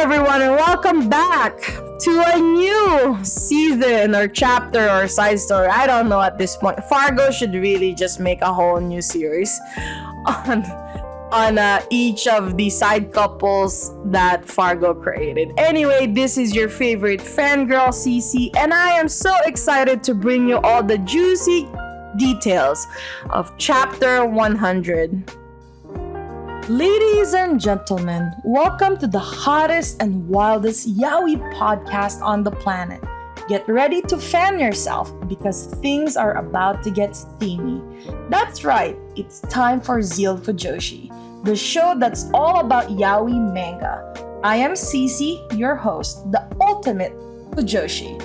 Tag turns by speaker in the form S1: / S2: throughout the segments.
S1: everyone, and welcome back to a new season or chapter or side story. I don't know at this point. Fargo should really just make a whole new series on each of the side couples that Fargo created. Anyway, this is your favorite fangirl, CeeCee, and I am so excited to bring you all the juicy details of chapter 100. Ladies and gentlemen, welcome to the hottest and wildest yaoi podcast on the planet. Get ready to fan yourself because things are about to get steamy. That's right, it's time for ZEALED FUJOSHI, the show that's all about yaoi manga. I am CeeCee, your host, the ultimate Fujoshi,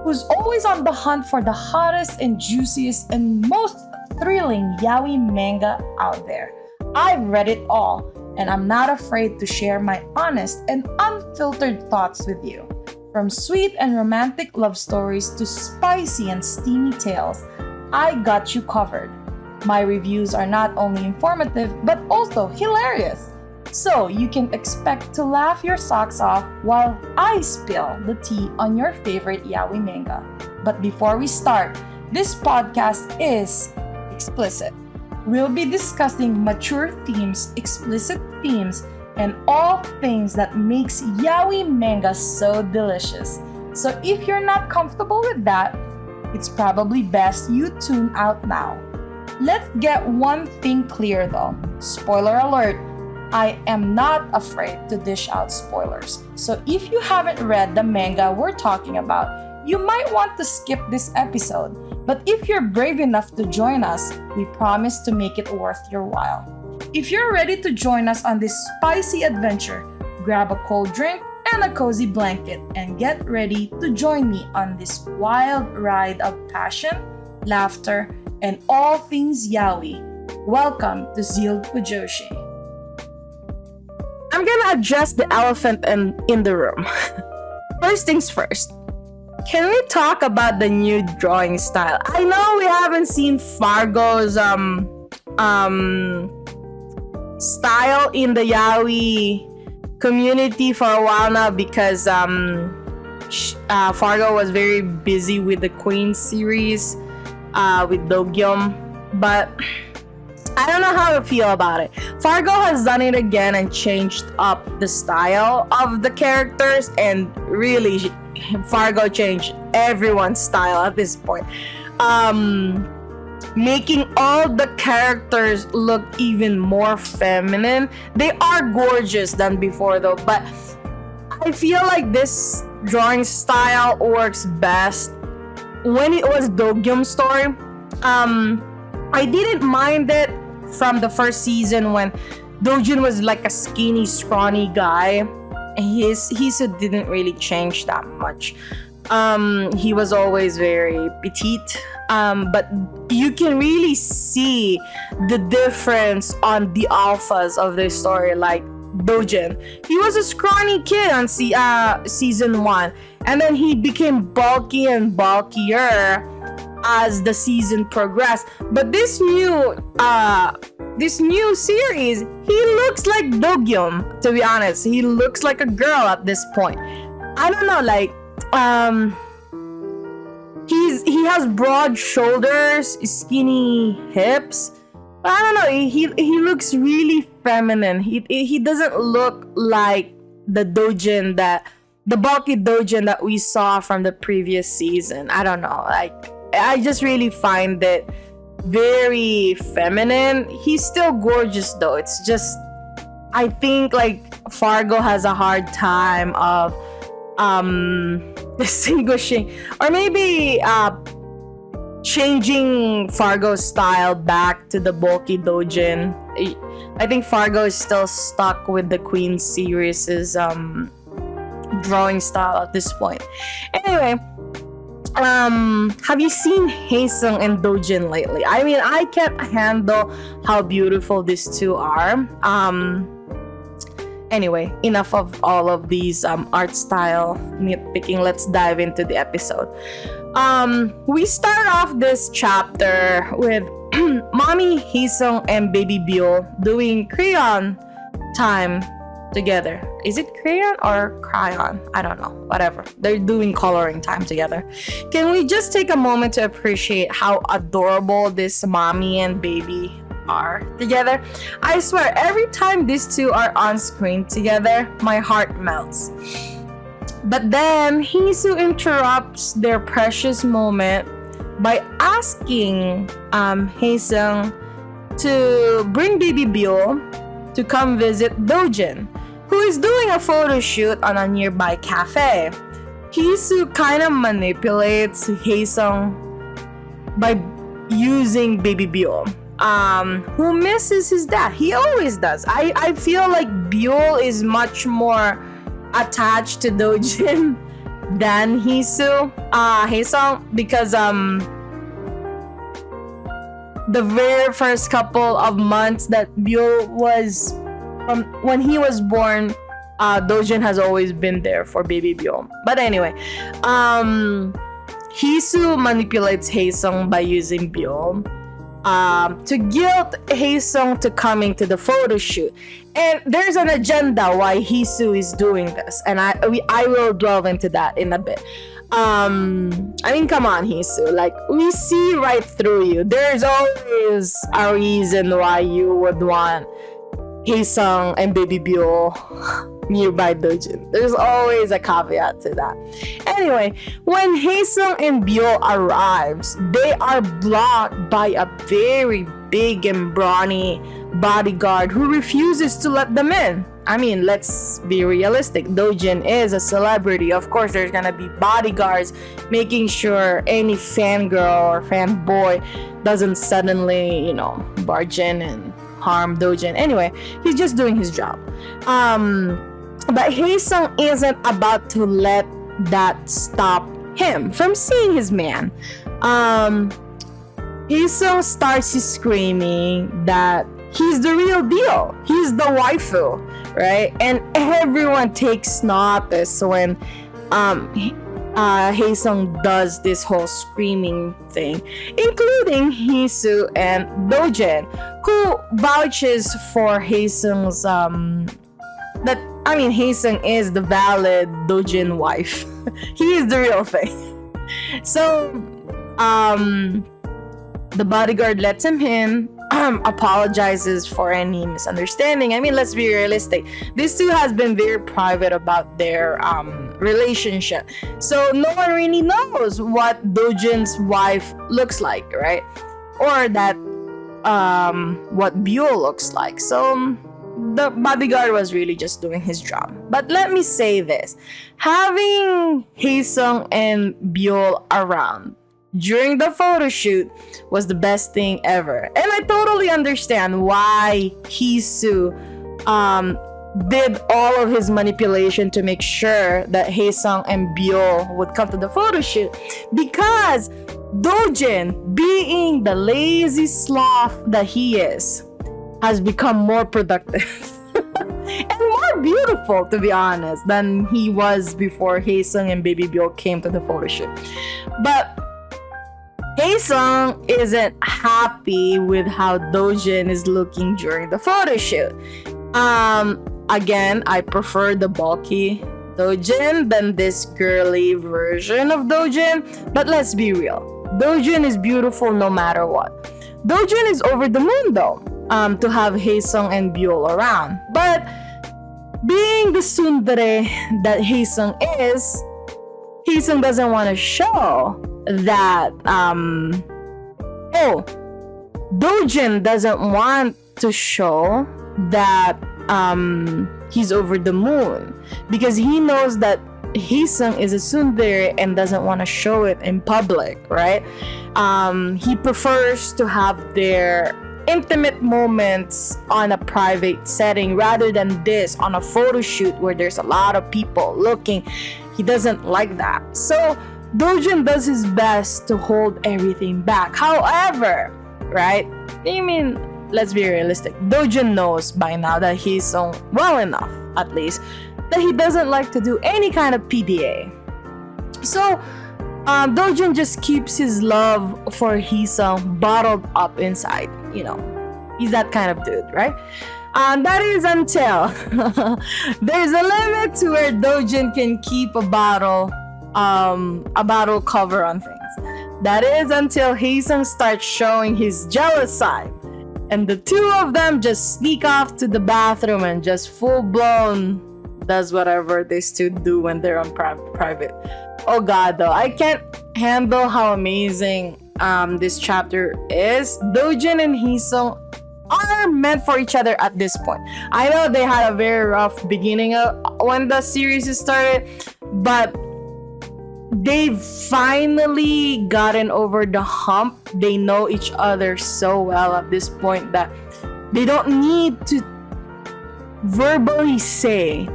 S1: who's always on the hunt for the hottest and juiciest and most thrilling yaoi manga out there. I've read it all, and I'm not afraid to share my honest and unfiltered thoughts with you. From sweet and romantic love stories to spicy and steamy tales, I got you covered. My reviews are not only informative, but also hilarious. So you can expect to laugh your socks off while I spill the tea on your favorite yaoi manga. But before we start, this podcast is explicit. We'll be discussing mature themes, explicit themes, and all things that makes yaoi manga so delicious. So if you're not comfortable with that, it's probably best you tune out now. Let's get one thing clear though. Spoiler alert, I am not afraid to dish out spoilers. So if you haven't read the manga we're talking about, you might want to skip this episode. But if you're brave enough to join us, we promise to make it worth your while. If you're ready to join us on this spicy adventure, grab a cold drink and a cozy blanket and get ready to join me on this wild ride of passion, laughter, and all things yaoi. Welcome to ZEALED FUJOSHI. I'm gonna address the elephant in the room. First things first. Can we talk about the new drawing style? I know we haven't seen Fargo's style in the yaoi community for a while now because Fargo was very busy with the Queen series with Dojin, but I don't know how to feel about it. Fargo has done it again and changed up the style of the characters, and really Fargo changed everyone's style at this point, making all the characters look even more feminine. They are gorgeous than before though, but I feel like this drawing style works best when it was Dojin's story. I didn't mind it from the first season when Dojun was like a skinny, scrawny guy. Heesoo didn't really change that much. He was always very petite, but you can really see the difference on the alphas of this story. Like Dojin, he was a scrawny kid on season 1, and then he became bulky and bulkier as the season progressed. But this new series, he looks like Dojin. To be honest, he looks like a girl at this point. I don't know, like he has broad shoulders, skinny hips. But I don't know, he looks really feminine. He doesn't look like the bulky Dojin that we saw from the previous season. I don't know, like I just really find it very feminine. He's still gorgeous though. It's just, I think like Fargo has a hard time of distinguishing or maybe changing Fargo's style back to the bulky Dojin. I think Fargo is still stuck with the Queen series' drawing style at this point. Anyway, have you seen Hyesung and Dojun lately? I mean, I can't handle how beautiful these two are. Anyway, enough of all of these art style nitpicking. Let's dive into the episode. We start off this chapter with Mommy Heesoo and baby Byul doing crayon time together. Is it crayon or crayon? I don't know. Whatever. They're doing coloring time together. Can we just take a moment to appreciate how adorable this mommy and baby are together? I swear, every time these two are on screen together, my heart melts. But then Heesoo interrupts their precious moment by asking Hyesung to bring baby Byul to come visit Dojin, who is doing a photo shoot on a nearby cafe. Heesoo kind of manipulates Hyesung by using baby Byul, who misses his dad. He always does. I feel like Byul is much more attached to Dojin than Hyesung, because the very first couple of months that Byul was when he was born, Dojin has always been there for baby Byul. But anyway, Heesoo manipulates Hyesung by using Byul to guilt Hyesung to coming to the photo shoot. And there's an agenda why Heesoo is doing this, and I will delve into that in a bit. I mean, come on, Heesoo. Like, we see right through you. There's always a reason why you would want Hyesung and baby Byul nearby Dojin. There's always a caveat to that. Anyway, when Hyesung and Byul arrives, they are blocked by a very big and brawny bodyguard who refuses to let them in. I mean, let's be realistic. Dojin is a celebrity. Of course, there's gonna be bodyguards making sure any fangirl or fanboy doesn't suddenly, barge in and harm Dojin. Anyway, he's just doing his job. But Hyesung isn't about to let that stop him from seeing his man. Hyesung starts screaming that he's the real deal. He's the waifu, right? And everyone takes notice when Hyesung does this whole screaming thing, including Heesoo and Dojin, who vouches for Hyesung's Hyesung is the valid Dojin wife. He is the real thing. So the bodyguard lets him in, apologizes for any misunderstanding. I mean, let's be realistic. These two has been very private about their relationship. So no one really knows what Dojin's wife looks like, right? Or that what Byul looks like. So the bodyguard was really just doing his job. But let me say this. Having Hyesung and Byul around during the photo shoot was the best thing ever. And I totally understand why Heesoo did all of his manipulation to make sure that Hyesung and Byul would come to the photo shoot, because Dojin, being the lazy sloth that he is, has become more productive and more beautiful, to be honest, than he was before Hyesung and baby Byul came to the photo shoot. But Hyesung isn't happy with how Dojin is looking during the photo shoot. Again, I prefer the bulky Dojin than this girly version of Dojin. But let's be real, Dojin is beautiful no matter what. Dojin is over the moon though, to have Hyesung and Byul around. But being the tsundere that Hyesung is, Hyesung doesn't want to show that Dojin doesn't want to show that he's over the moon, because he knows that Hyesung is a tsundere and doesn't want to show it in public, right? He prefers to have their intimate moments on a private setting rather than this on a photo shoot where there's a lot of people looking. He doesn't like that. So Dojin does his best to hold everything back. However, right? I mean, let's be realistic. Dojin knows by now that he's well enough, at least, that he doesn't like to do any kind of PDA. So Dojin just keeps his love for Heesoo bottled up inside. He's that kind of dude, right? That is until there's a limit to where Dojin can keep a bottle cover on things. That is until Heesoo starts showing his jealous side, and the two of them just sneak off to the bathroom and just full blown does whatever these two do when they're on private. Oh god, though, I can't handle how amazing this chapter is. Dojin and Heesoo are meant for each other at this point. I know they had a very rough beginning when the series started, but they've finally gotten over the hump. They know each other so well at this point that they don't need to verbally say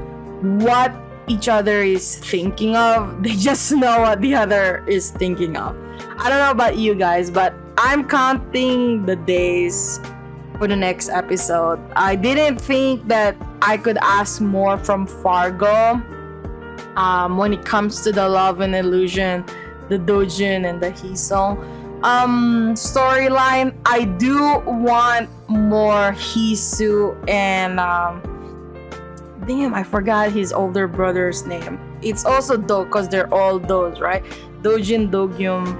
S1: what each other is thinking of. They just know what the other is thinking of. I don't know about you guys, but I'm counting the days for the next episode. I didn't think that I could ask more from Fargo when it comes to the love and illusion, the Dojun and the Heesoo storyline. I do want more Heesoo and damn, I forgot his older brother's name. It's also Do, because they're all Dos, right? Dojin, Dogyum.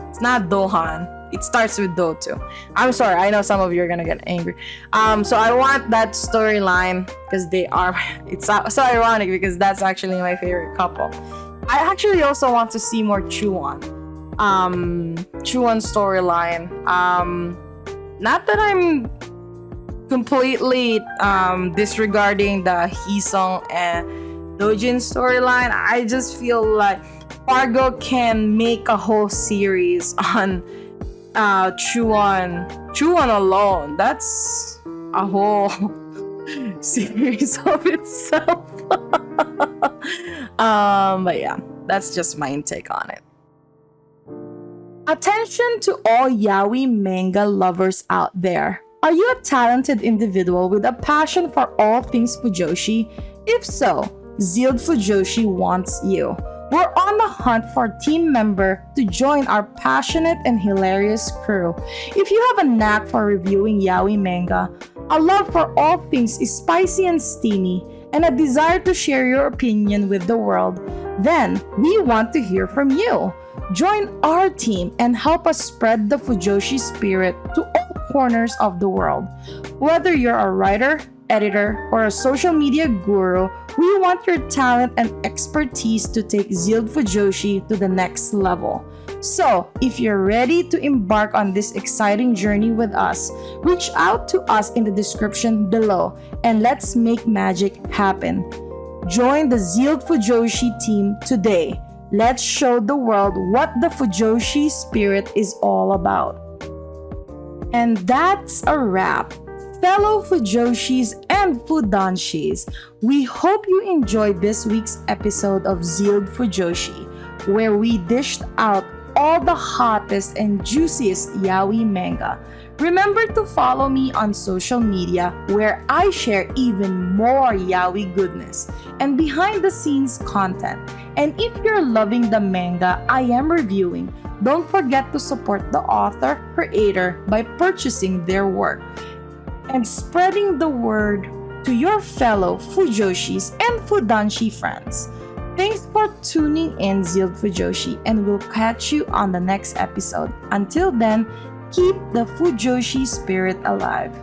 S1: It's not Dohan. It starts with Do too. I'm sorry, I know some of you are gonna get angry. So I want that storyline because it's so ironic because that's actually my favorite couple. I actually also want to see more Chuan. Chuan storyline. Not that I'm completely disregarding the Heesung and Dojin storyline. I just feel like Fargo can make a whole series on Chuan alone. That's a whole series of itself. But yeah, that's just my intake on it. Attention to all yaoi manga lovers out there. Are you a talented individual with a passion for all things fujoshi? If so, ZEALED Fujoshi wants you. We're on the hunt for a team member to join our passionate and hilarious crew. If you have a knack for reviewing yaoi manga, a love for all things is spicy and steamy, and a desire to share your opinion with the world, then we want to hear from you. Join our team and help us spread the Fujoshi spirit to all corners of the world. Whether you're a writer, editor, or a social media guru, we want your talent and expertise to take ZEALED Fujoshi to the next level. So, if you're ready to embark on this exciting journey with us, reach out to us in the description below and let's make magic happen. Join the ZEALED Fujoshi team today. Let's show the world what the Fujoshi spirit is all about. And that's a wrap. Fellow Fujoshis and Fudanshis, we hope you enjoyed this week's episode of ZEALED Fujoshi, where we dished out all the hottest and juiciest yaoi manga. Remember to follow me on social media, where I share even more yaoi goodness and behind the scenes content. And if you're loving the manga I am reviewing, don't forget to support the author, creator by purchasing their work and spreading the word to your fellow Fujoshis and Fudanshi friends. Thanks for tuning in, ZEALED Fujoshi, and we'll catch you on the next episode. Until then, keep the Fujoshi spirit alive.